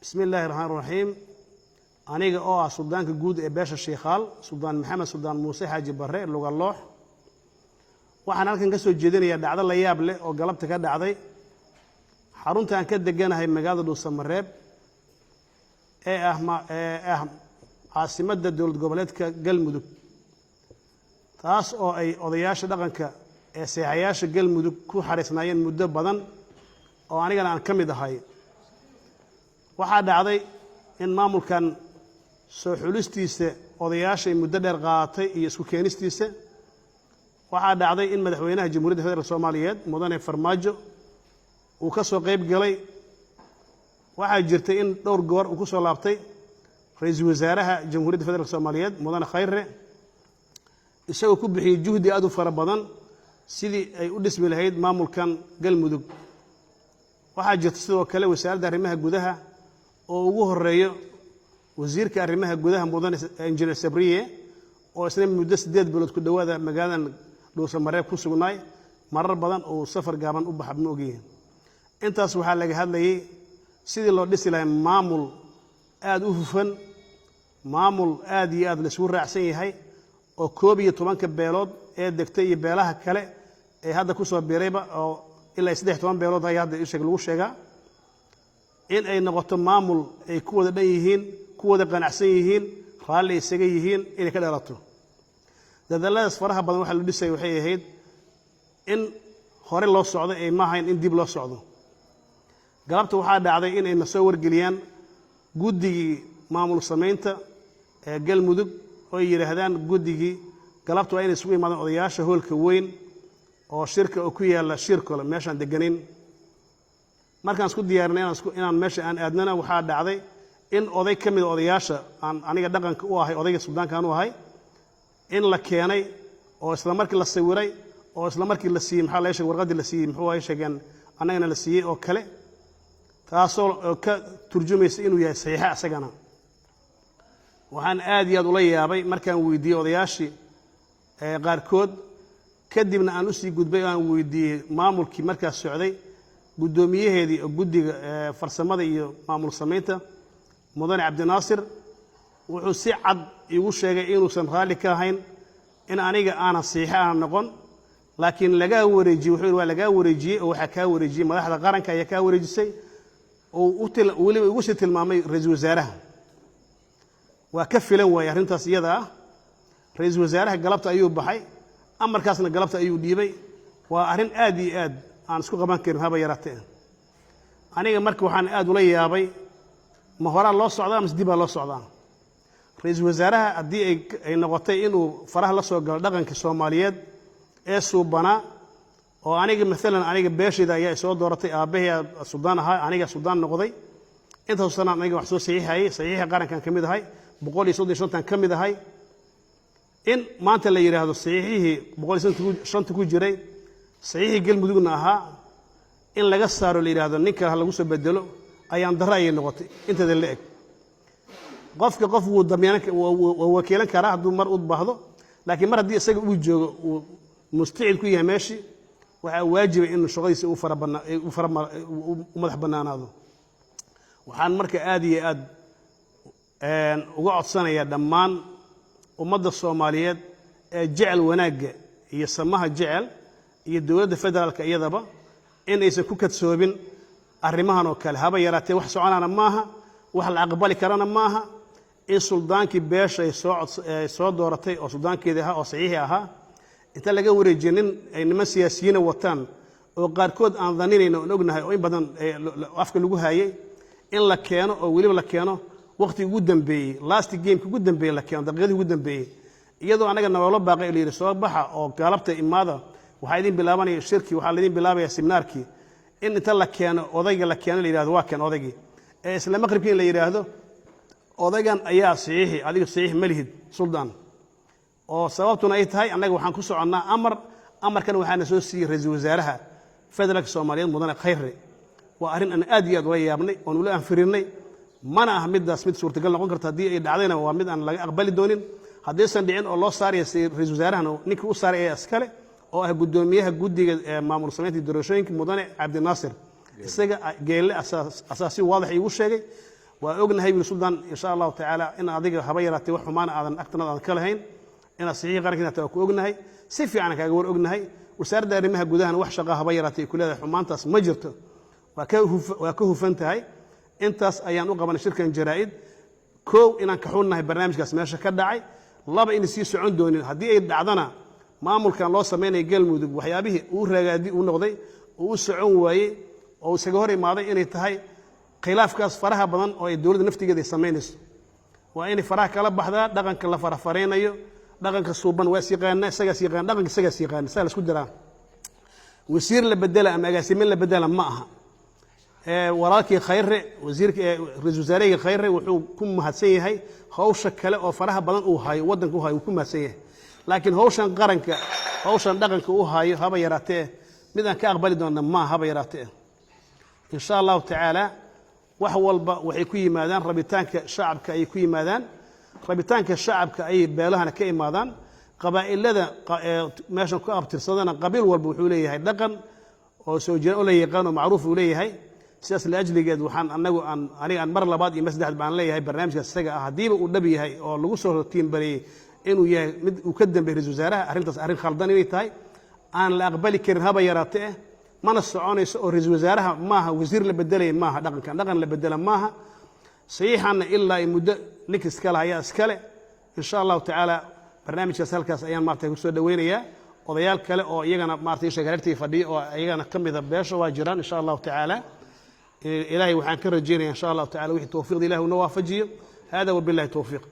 بسم الله الرحمن الرحيم أنا أو سلطان كجود إباشة الشيخال سلطان محمد سلطان موسى حاج بريء لوج الله وحنا كان قصو جدنا يا دعدا الله يابله أو قلبت كده عضي حرونت أن كده جانا هاي مجال دوس مريب عاصمة الدولة قبلت كجلمدو تاس أو أي أضياش دقن كسيعياش جلمدو كو حرسناين مدة بدن أو أنا كان كم ده هاي waxaa dhacday in maamulkan soo xulistiisa odayaasha muddo dheer qaatay iyo isku keenistiisa waxaa dhacday in madaxweynaha jamhuuriyadda federaalka Soomaaliyeed mudane Farmaajo uu ka soo qayb galay waxaa jirtay in dhowr goor uu ku soo laabtay ra'iisul wasaaraha jamhuuriyadda federaalka Soomaaliyeed mudane Khayre isagoo ku bixiyay juhdi aad u fara badan sidii ay u dhismi lahayd maamulkan galmudug waxaa jirtay sidoo kale wasaaradda arrimaha gudaha oo ugu horeeyo wasiirka arrimaha gudaha mudane injineer Sabriye oo isna muddo 8 bilood ku dhawaada magaalada Dhuusamareeb ku sugnay marar badan oo safar gaaban u baxay moogiyeen intaas waxa laga hadlayay sidii loo dhisi lahaa maamul aad u hufan maamul aad iyo aad la isku raacsan yahay oo 12 beelood ee degtay iyo beelaha kale ee hadda ku soo biirayba oo ilaa 13 beelood ay hadda lagu sheegaa in ay noqoto maamul ay ku wada dhan yihiin ku wada qanacsan yihiin raalli isaga yihiin inay ka dhalato dadalladaas faraha badan waxa la dhisay waxay ahayd in hore loo socdo ay ma ahayn in dib loo socdo galabta waxaa dhacday in ay soo wargeliyaan guddigii maamul sameynta ee galmudug oo yiraahdaan guddigii galabta waa inay isugu yimaadaan odayaasha hoolka weyn oo shirka oo ku yaala shirkooda meeshan deganin markaan isku diyaarinay inaan meesha aan aadnana waxaa dhacday in oday ka mid odayaasha aan aniga dhaqanka u ahay odayga suldaanka aan u ahay in la keenay oo isla markii la sawiray oo isla markii la siiyay maxaa la sheegay warqadii la siiyay muxuu ay sheegeen annagana la siiyay oo kale taasoo ka turjumaysa inuu yahay saxiix asagana waxaan aad iyo aad ula yaabay markaan weydiiyay odayaashii qaarkood kadibna aan u sii gudbay aan weydiiyay maamulkii markaas socday gudoomiyaheedii oo guddiga farsamada iyo maamul sameynta mudane Cabdinaasir wuxuu si cad igu sheegay inuusan raali ka ahayn in aniga aanan saxiix aan noqon laakiin laga wareejiyay wuxuu waa laga wareejiyay oo waxa ka wareejiyay madaxda qaranka ayaa ka wareejisay oo waliba igu sii tilmaamay ra'iisul wasaaraha waa ka filan way arrintaas iyada ah ra'iisul wasaaraha galabta ayuu baxay amarkaasna galabta ayuu dhiibay waa arrin aad iyo aad aan isku qaban karin haba yaraatee aniga markii waxaan aad ula yaabay ma hore loo socdaa ama dib loo socdaa ra'iisul wasaaraha hadii ay noqotay inuu faraha la soo galo dhaqanka Soomaaliyeed ee suubana oo aniga midalan aniga beeshida ayaa soo dooratay aabahay Suudaan ahaa aniga Suudaan noqday inta sano aniga wax soo saxiixa qarankan kamid ahay 135 kamid ahay in maanta la yiraahdo saxiixii 135 ku jiray saxiixii galmudugna ahaa in laga saaro la yiraahdo ninka lagu soo bedelo ayaan daray noqotay inta la eg qofka qof uu damiyana wakiilan kara haduu mar u baahdo laakiin mar hadii isaga uu joogo uu mustaqil ku yahay meeshi waxa waajib in shaqadiisa uu madax banaanaado waxaan marka aad iyo aad uga codsanayaa dhammaan ummadda Soomaaliyeed ee jecel wanaaga iyo samaha jecel iyo dawladda federaalka iyadaba in aysan ku kadsoobin arrimahan oo kale haba yaraatee wax soconana maaha wax la aqbali karana maaha in suldaankii beesha ay soo dooratay oo suldaankeeda ahaa oo saxiix ahaa inta laga wareejinin ay niman siyaasiyiin wataan oo qaarkood aan dhaninayno oo ognahay oo in badan afka lagu hayay in la keeno oo waliba la keeno waqti ugu dambeeyay last game ugu dambeeyay la keeno daqiiqadii ugu dambeeyay iyadoo anaga nabalo baaqay oo leeyahay soo baxa oo galabta imaada waxa idin bilaabanaya shirki waxa la idin bilaabaya seminaarkii in inta la keeno odayga la keeno la yiraahdo waa kan odaygii ee isla maqribkii la yiraahdo odaygan ayaa saxiix adiga saxiix malihid suldaan oo sababtuna ay tahay anaga waxaan ku soconnaa amarkan waxaana soo siiyay ra'iisul wasaaraha federaalka Soomaaliyeed mudane Khayre waa arrin aan aad iyo aad ula yaabnay oo ula anfirinay mana ah midaas mid suurtagal noqon karta hadii ay dhacdayna waa mid aan laga aqbali doonin hadii san dhicin oo loo saariyo ra'iisul wasaaraha ninkii u saaray ee askale oo ah gudoomiyaha guddiga maamul sameynta doorashooyinka mudane Cabdinaasir isaga geelle asaasi waadax igu sheegay وأجنها هي بالسودان إن شاء الله تعالى إن أضيق هبيرتي وحمان أذن أكتر أذن كلهين إن صحيح قرننا توكو أجنها سيف يعني كأقول أجنها وسرد رمها جودها وحشة هبيرتي كل هذا حمان تاس مجرته وكهو فنتهاي أنتاس أيام أقبل شركة جرائد كو إن كحولنا برنامج كاسماش كدعي الله بإن سيس عندون هدي عدنا maamul kan loo sameeyay galmudug waxyaabihii uu ragaadi uu noqday uu socon waayay oo isaga hor imaaday inay tahay khilaafkaas faraha badan oo ay dawladda naftigeeda sameynayso waa in faraha kala baxdaa dhaqanka la farafareenayo dhaqanka suuban waa siiqaan dhaqanka isaga siiqaan saa la isku diraa wasiir la bedela ama agaasime la bedela ma aha walaalkii khayre wasiirka ra'iisul wasaaraha khayre wuxuu ku mahadsan yahay hawsha kale oo faraha badan uu hayo wadanku uu hayo ku mahadsan yahay laakiin hawshan qaranka hawshan dhaqanka uu hayo haba yaraatee mid aan ka aqbali doona ma haba yaraatee insha Allah ta'ala wax walba waxay ku yimaadaan rabitaanka shacabka ay ku yimaadaan rabitaanka shacabka ay beelahana ka imaadaan qabaa'ilada meesha ku abtirsadana qabiil walba wuxuu leeyahay dhaqan oo soo jira oo la yaqaan oo macruuf uu leeyahay sidaas la ajligeed waxaan aniga aan mar labaad iyo saddex baan leeyahay barnaamijkaas isaga ah hadiiba uu dhab yahay oo lagu soo tiimbariyay inuu yahay mid uu ka dambeeyay ra'iisul wasaaraha arrintaas arrin khaldan inay tahay aan la aqbali karin haba yaraatee mana soconayso oo ra'iisul wasaaraha maaha wasiir la bedelay maaha dhaqan la bedela maaha saxiixana ilaa muddo nik iskale ayaa iskale insha Allah ta'ala barnaamijkaas halkaas ayaan maartay ku soo dhaweynayaa odayaal kale oo iyagana maartay shaqaalatii fadhiyo oo iyagana kamid ah beesha waa jiraan insha Allah ta'ala ilaahay waxaan ka rajeynayaa insha Allah ta'ala wixii tawfiiq ilaahay uu noo waafajiyo hada wabillahi tawfiiq